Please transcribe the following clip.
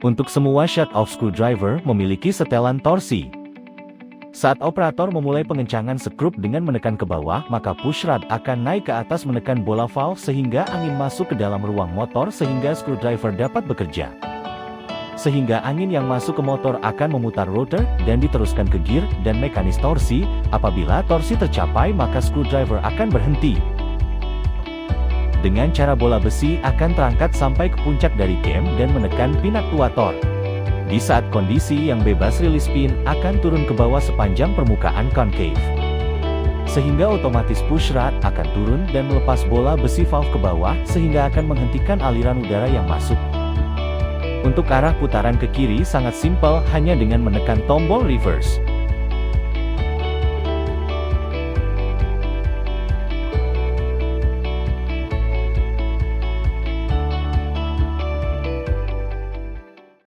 Untuk semua shut-off screwdriver memiliki setelan torsi. Saat operator memulai pengencangan skrup dengan menekan ke bawah, maka push rod akan naik ke atas menekan bola valve sehingga angin masuk ke dalam ruang motor sehingga screwdriver dapat bekerja. Sehingga angin yang masuk ke motor akan memutar rotor dan diteruskan ke gear dan mekanis torsi. Apabila torsi tercapai, maka screwdriver akan berhenti. Dengan cara bola besi akan terangkat sampai ke puncak dari cam dan menekan pin aktuator. Di saat kondisi yang bebas, rilis pin akan turun ke bawah sepanjang permukaan concave. Sehingga otomatis push rod akan turun dan melepas bola besi valve ke bawah sehingga akan menghentikan aliran udara yang masuk. Untuk arah putaran ke kiri sangat simpel, hanya dengan menekan tombol reverse.